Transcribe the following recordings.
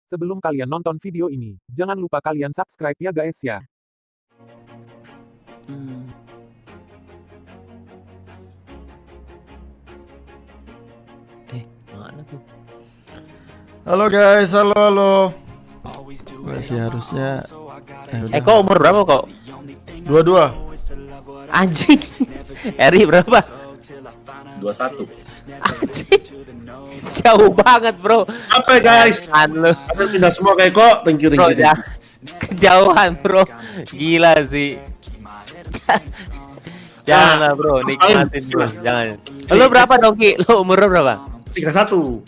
Sebelum kalian nonton video ini, jangan lupa kalian subscribe ya guys ya. Mana tuh? Halo guys, halo. Masih harusnya. Kok umur berapa kok? 22. Anjing. Eri berapa? 21. Anjing. Jauh banget, bro. Apa guys? Lu. Apa pindah semua kayak kok? Thank you. Bro, kejauhan, bro. Gila sih. Janganlah, bro. Nikmatin, bro. Jangan. Lo berapa, Dongki? Lo umur berapa? 31.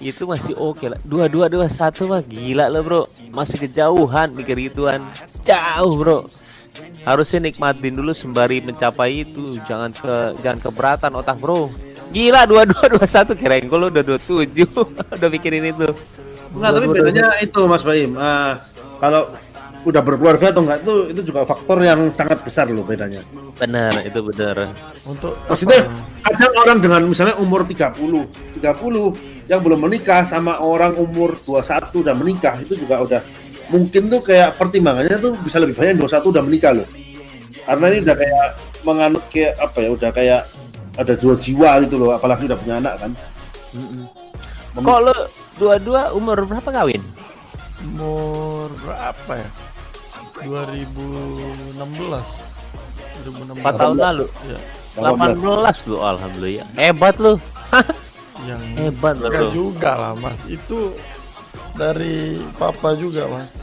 Itu masih oke lah. 22, 21 mah gila lo, bro. Masih kejauhan mikir gituan. Jauh, bro. Harusnya nikmatin dulu sembari mencapai itu. Jangan keberatan otak, bro. Gila 22, 21 kirain kalau udah 27. Udah mikirin itu. Enggak, tapi bedanya itu Mas Baim. Kalau udah berkeluarga atau enggak itu juga faktor yang sangat besar loh bedanya. Bener, itu bener. Untuk Maksudnya kadang orang dengan misalnya umur 30 yang belum menikah sama orang umur 21 udah menikah, itu juga udah mungkin tuh kayak pertimbangannya tuh bisa lebih banyak 21 udah menikah loh. Karena ini udah kayak menganut kayak apa ya, udah kayak ada dua jiwa gitu loh, apalagi udah punya anak kan. Kok lo 22 umur berapa kawin? umur berapa ya? 2016. 4 tahun lalu. Ya, 18 lu, alhamdulillah. Hebat lu. yang Hebat lo, enggak bro. juga lah Mas. Itu dari papa juga Mas.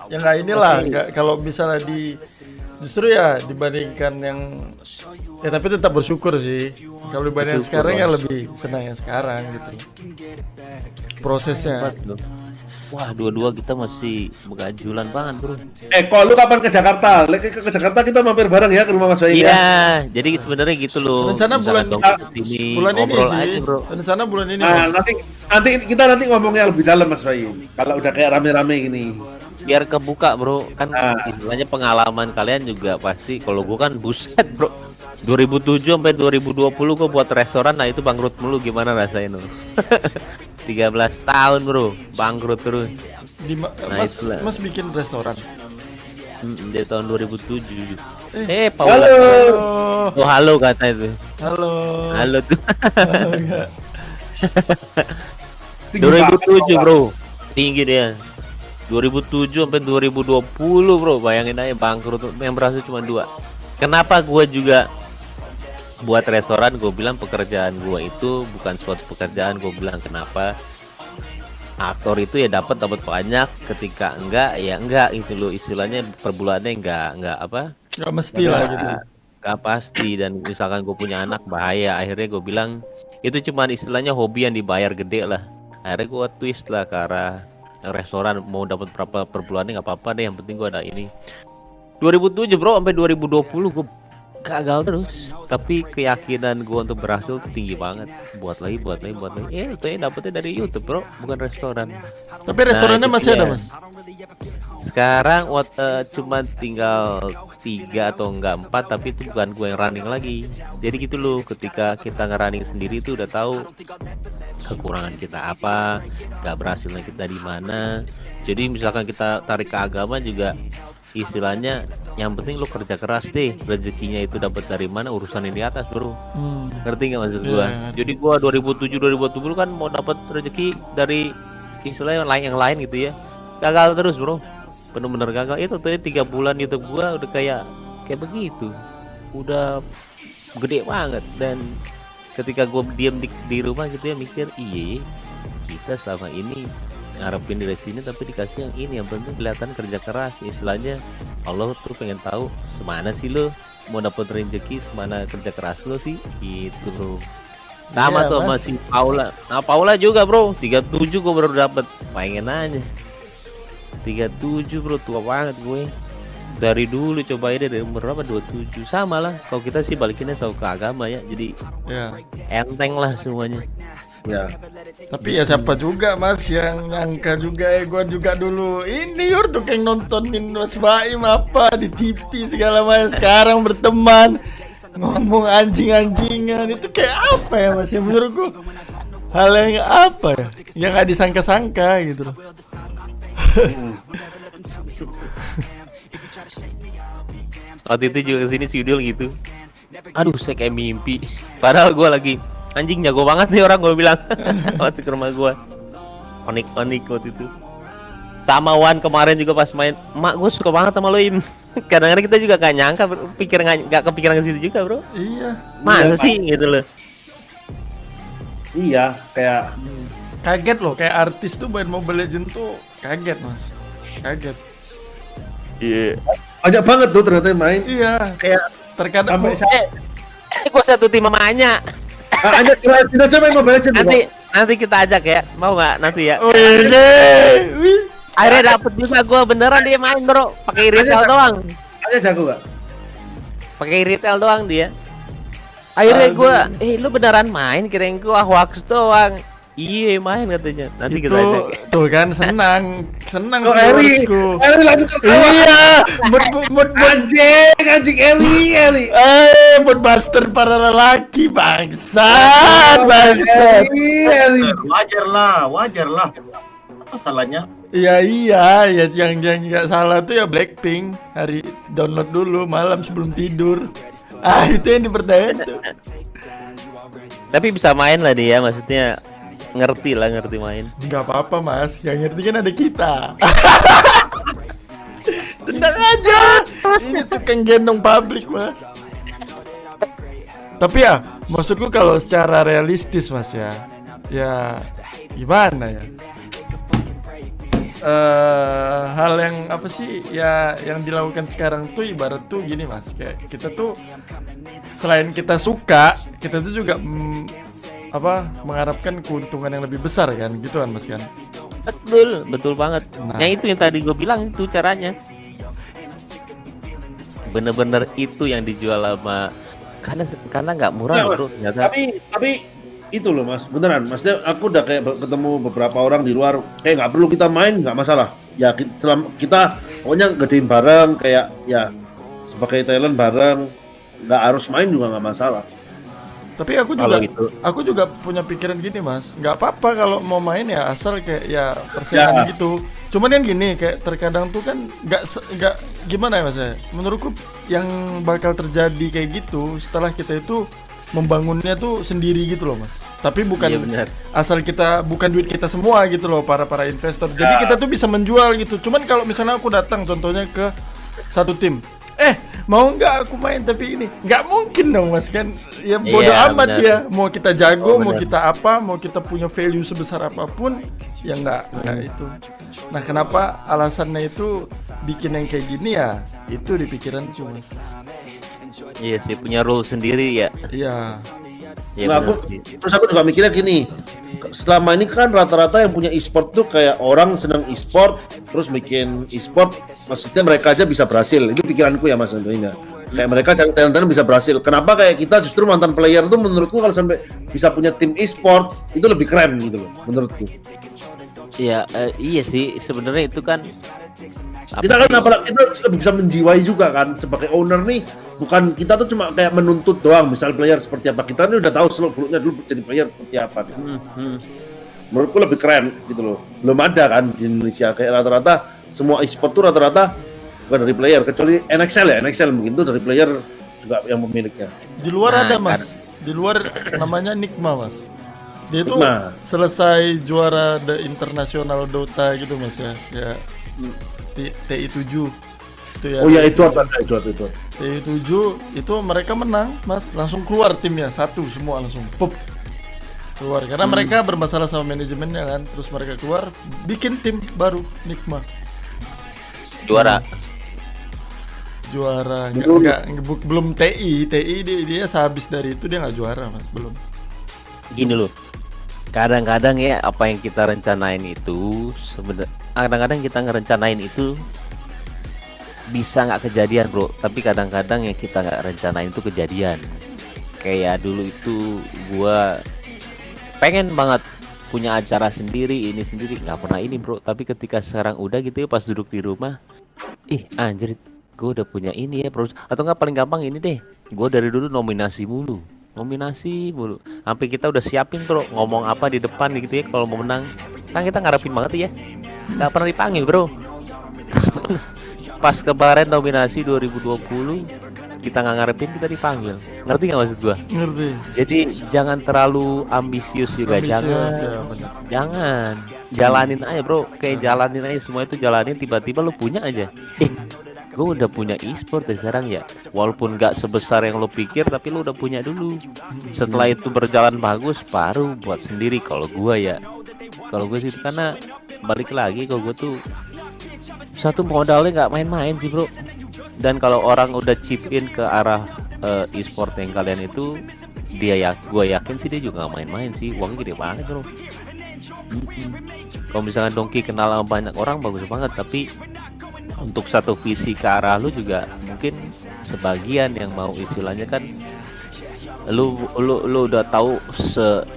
Ya nggak inilah, nggak kalau misalnya justru ya dibandingkan yang ya, tapi tetap bersyukur sih. Kalau dibandingkan Bersyukur, sekarang ya Mas. lebih senang yang sekarang gitu. Prosesnya. Hebat lo. Wah, dua-dua kita masih begajulan banget, bro. Kok lu kapan ke Jakarta? Ke Jakarta kita mampir bareng ya ke rumah Mas Baim ya. Iya, jadi sebenarnya gitu loh. Rencana Misalkan bulan Dongki kesini, bulan ini ngobrol sih. aja, bro. Rencana bulan ini. Nah, Mas. nanti kita ngomongnya lebih dalam Mas Baim. Kalau udah kayak rame-rame gini. Biar kebuka, bro. Kan Ah. istilahnya pengalaman kalian juga pasti. Kalau gua kan buset, bro. 2007 sampai 2020 gua buat restoran, nah itu bangkrut mulu. Gimana rasanya lo? 13 tahun, bro. Bangkrut terus. Nah, Mas, itulah. Mas bikin restoran. Dari tahun 2007. Eh, Paula. Halo. Oh, halo kata itu. Halo. Halo tuh. Halo, enggak. 2007, bro. Tinggi dia. 2007 sampai 2020, bro. Bayangin aja bangkrut. Yang berhasil cuma 2. Kenapa gua juga buat restoran? Gue bilang pekerjaan gua itu bukan suatu pekerjaan. Gue bilang kenapa? Aktor itu ya dapat banyak, ketika enggak ya enggak itu loh, istilahnya per bulannya enggak apa? Enggak mesti lah gitu. Enggak pasti, dan misalkan gue punya anak bahaya. Akhirnya gue bilang itu cuman istilahnya hobi yang dibayar gede lah. Akhirnya gue twist lah ke arah restoran. Mau dapat berapa per bulannya nggak apa-apa deh, yang penting gue ada ini. 2007, bro, sampai 2020 gue gagal terus, tapi keyakinan gue untuk berhasil tuh tinggi banget. Buat lagi. Itu ya dapetnya dari YouTube, bro, bukan restoran. Tapi restorannya itu masih ada, dia. Mas. Sekarang cuma tinggal 3 atau enggak 4, tapi itu bukan gue yang running lagi. Jadi gitu loh, ketika kita ngerunning sendiri tuh udah tahu kekurangan kita apa, nggak berhasilnya kita di mana. Jadi misalkan kita tarik ke agama juga, istilahnya yang penting lo kerja keras deh, rezekinya itu dapat dari mana, urusan yang di atas, bro. Ngerti nggak maksud gua? Iya. Jadi gua 2007 2020 kan mau dapat rezeki dari istilahnya yang lain gitu ya, gagal terus, bro. Bener-bener gagal. Itu tuh 3 bulan YouTube gua udah kayak begitu, udah gede banget. Dan ketika gua diam di rumah gitu ya, mikir iya, kita selama ini ngarepin dari sini tapi dikasih yang ini. Yang penting kelihatan kerja keras, istilahnya Allah tuh pengen tahu semana sih lo mau dapat rezeki, semana kerja keras lo sih gitu, bro. Sama Iya, tuh sama Mas. si Paula. Nah, Paula juga, bro, 37 gue baru dapat. Pengen aja 37, bro, tua banget gue. Dari dulu cobain dari umur berapa, 27. Sama lah, kalau kita sih balikinnya tahu ke agama ya, jadi Ya. enteng lah semuanya. Ya. Tapi ya siapa juga Mas yang nyangka juga gua juga dulu ini tuh yang nontonin Mas Baim apa di TV segala macam, sekarang berteman ngomong anjing-anjingan itu kayak apa ya Mas, ya menurut gua hal yang apa ya, yang nggak disangka-sangka gitu loh. Waktu itu juga kesini si Udil gitu. Aduh, saya kayak mimpi. Padahal gue lagi anjing jago banget nih orang, gue bilang. Waktu ke rumah gue panik waktu itu. Sama Wan kemarin juga pas main, mak gue suka banget sama lo Im. Kadang-kadang kita juga gak nyangka, gak kepikiran ke situ juga bro. Iya. Masa sih gitu loh. Iya, kayak Kaget loh, kayak artis tuh main Mobile Legends tuh kaget mas. Kaget. Iya. banyak banget tuh ternyata yang main. Iya. Kayak Terkadang sampai Gue satu tim mamanya. aja kita aja main Mobile Legends. Nanti kita ajak ya, mau nggak nanti ya? Wih. Akhirnya dapet juga gue beneran dia main bro, pakai retail doang. Aja jago gak? Pakai retail doang dia. Akhirnya gue, lu beneran main? Kirain gue hoax doang. Iya main katanya. Nanti Itu kita ajak. tuh kan senang Oh Eri langsung tertawa. Iya, mood Anjing Eri. mood buster para lelaki bangsat. Eri. Wajar lah. Apa salahnya? Iya, ya yang nggak salah tuh ya Blackpink. Hari download dulu malam sebelum tidur. Itu yang dipertanyakan tuh. Tapi bisa main lah dia, maksudnya ngerti main. Nggak apa-apa mas, yang ngerti kan ada kita. Tendang aja. Ini tukang gendong publik mas. Tapi ya, maksudku kalau secara realistis mas ya gimana ya? Hal yang apa sih ya yang dilakukan sekarang tuh ibarat tuh gini mas, kayak kita tuh selain kita suka, kita tuh juga mengharapkan keuntungan yang lebih besar kan, gitu kan mas kan? Betul banget. Nah. Yang itu yang tadi gue bilang itu caranya. Bener-bener itu yang dijual sama karena nggak murah bro ternyata. Tapi itu loh mas, beneran. Maksudnya aku udah kayak ketemu beberapa orang di luar, kayak nggak perlu kita main, nggak masalah. Ya selama kita pokoknya gedein bareng, kayak ya sebagai talent bareng, nggak harus main juga nggak masalah. Tapi aku juga punya pikiran gini mas, nggak apa-apa kalau mau main ya asal kayak ya persenan gitu. Cuman kan gini, kayak terkadang tuh kan nggak gimana ya mas ya. Menurutku yang bakal terjadi kayak gitu setelah kita itu membangunnya tuh sendiri gitu loh mas. Tapi bukan asal kita, bukan duit kita semua gitu loh, para investor. Jadi kita tuh bisa menjual gitu. Cuman kalau misalnya aku datang contohnya ke satu tim, mau nggak aku main tapi ini nggak mungkin dong mas kan, ya bodoh amat dia. Mau kita jago, mau kita apa, mau kita punya value sebesar apapun, ya nggak itu. Nah kenapa alasannya itu bikin yang kayak gini ya, itu di pikiran cuma. Iya sih, punya rule sendiri ya. Iya. Ya, Terus aku juga mikirnya gini, selama ini kan rata-rata yang punya e-sport tuh kayak orang senang e-sport, terus bikin e-sport, maksudnya mereka aja bisa berhasil. Itu pikiranku ya mas tentunya. Kayak mereka cari talent bisa berhasil. Kenapa kayak kita justru mantan player tuh menurutku kalau sampai bisa punya tim e-sport itu lebih keren gitu loh menurutku. Iya, iya sih sebenarnya itu kan. Kita kan apalagi kita lebih bisa menjiwai juga kan sebagai owner nih, bukan kita tuh cuma kayak menuntut doang misal player seperti apa, kita nih udah tahu seluk-beluknya dulu jadi player seperti apa gitu. Menurutku lebih keren gitu loh, belum ada kan di Indonesia kayak rata-rata semua e-sport tuh rata-rata bukan dari player, kecuali NXL mungkin tuh dari player juga yang pemiliknya. Di luar ada mas, di luar namanya Nikma mas. Dia tuh selesai juara The International Dota gitu mas ya TI7 itu ya. Oh ya itu apa itu. TI7 itu mereka menang mas, langsung keluar timnya satu semua langsung pop keluar karena mereka bermasalah sama manajemennya kan, terus mereka keluar bikin tim baru Nikma juara belum TI dia sehabis dari itu dia nggak juara mas, belum. Gini loh, kadang-kadang ya apa yang kita rencanain itu sebenarnya kadang-kadang kita ngerencanain itu bisa nggak kejadian bro, tapi kadang-kadang yang kita nggak rencanain itu kejadian. Kayak dulu itu gua pengen banget punya acara sendiri, ini sendiri, nggak pernah ini bro, tapi ketika sekarang udah gitu ya, pas duduk di rumah, anjir gue udah punya ini ya bro, atau nggak paling gampang ini deh, gue dari dulu nominasi mulu nominasi mulu. Sampai kita udah siapin bro ngomong apa di depan gitu ya kalau mau menang. Kan kita ngarepin banget ya. Nggak pernah dipanggil bro. Pas kemarin nominasi 2020 kita nggak ngarepin, kita dipanggil. Ngerti nggak maksud gua? Ngerti. Jadi jangan terlalu ambisius juga. Ambisius, Jangan. ya, benar. Jangan. Jalanin aja bro. Kayak jalanin aja semua itu, jalanin, tiba-tiba lu punya aja. Gue udah punya e-sport ya sekarang ya. Walaupun nggak sebesar yang lo pikir, tapi lo udah punya dulu. Setelah itu berjalan bagus, baru buat sendiri. Kalau gua ya, kalau gue sih karena balik lagi, kalau gue tuh satu modalnya nggak main-main sih bro. Dan kalau orang udah chip in ke arah e-sport yang kalian itu, dia ya, gue yakin sih dia juga nggak main-main sih. Uangnya gede banget bro. Kalau misalkan Dongki kenal sama banyak orang, bagus banget. Tapi untuk satu visi ke arah lu juga mungkin sebagian yang mau, istilahnya kan lu udah tahu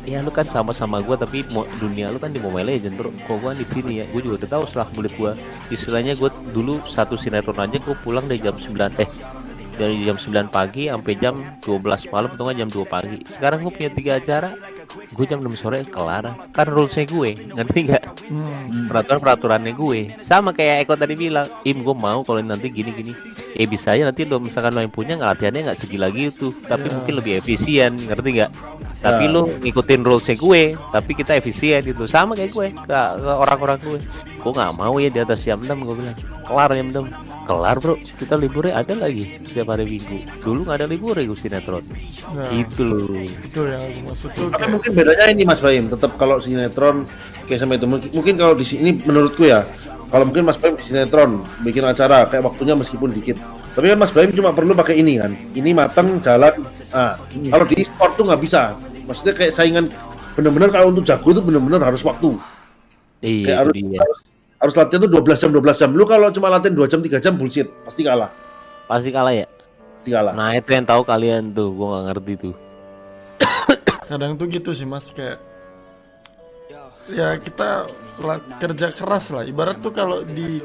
ya lu kan sama dari gua, tapi dunia lu kan di Mobile Legends bro. Kok gua di sini ya, gua juga udah tahu setelah kulit gua, istilahnya gua dulu satu sinetron aja gua pulang dari jam 9 pagi sampai jam 12 malam atau nggak jam 2 pagi. Sekarang gue punya 3 acara, gue jam 6 sore kelar. Kan rulesnya gue, ngerti nggak? Peraturannya gue. Sama kayak Eko tadi bilang, gue mau kalau nanti gini-gini. Bisa aja nanti lo misalkan lo yang punya nggak latihannya nggak segila gitu, tapi mungkin lebih efisien, ngerti nggak? Tapi lo ngikutin rulesnya gue, tapi kita efisien gitu. Sama kayak gue, ke orang-orang gue. Gue nggak mau ya di atas jam 6, gue bilang. Kelar jam 6. Kelar bro, kita liburnya ada lagi setiap hari Minggu. Dulu nggak ada libur ya gue sinetron. Nah, Gitu loh. itu yang maksud tuh Tapi kayak, mungkin bedanya ini Mas Baim, tetap kalau sinetron kayak sama itu mungkin kalau di sini menurutku ya, kalau mungkin Mas Baim di sinetron bikin acara kayak waktunya meskipun dikit. Tapi kan Mas Baim cuma perlu pakai ini kan, ini matang jalan. Nah, kalau di e-sport tuh nggak bisa. Maksudnya kayak saingan bener-bener, kalau untuk jago itu bener-bener harus waktu. Iya, Kayak itu dia. harus latihan tuh 12 jam. Lu kalau cuma latihan 2 jam 3 jam bullshit, pasti kalah. Pasti kalah ya. Pasti kalah. Nah itu yang tahu kalian tuh, gue nggak ngerti tuh. kadang tuh gitu sih mas, kayak ya kita kerja keras lah. Ibarat tuh kalau di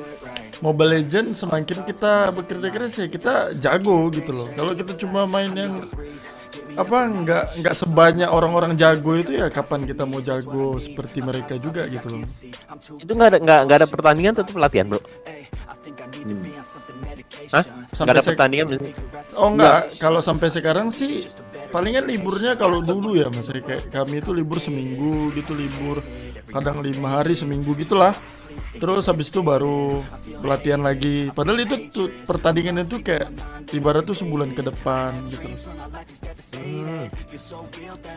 Mobile Legends semakin kita bekerja keras ya kita jago gitu loh. Kalau kita cuma main yang nggak sebanyak orang-orang jago itu, ya kapan kita mau jago seperti mereka juga gitu loh. Itu nggak ada pertandingan, tetap latihan bro. Hah? Nggak ada Sampai pertandingan? Oh enggak, kalau sampai sekarang sih palingan liburnya kalau dulu ya mas, kayak kami itu libur seminggu gitu, libur kadang 5 hari seminggu gitulah. Terus habis itu baru latihan lagi. Padahal itu tuh pertandingan itu kayak ibarat tuh sebulan ke depan gitu.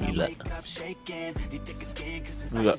Gila. Enggak.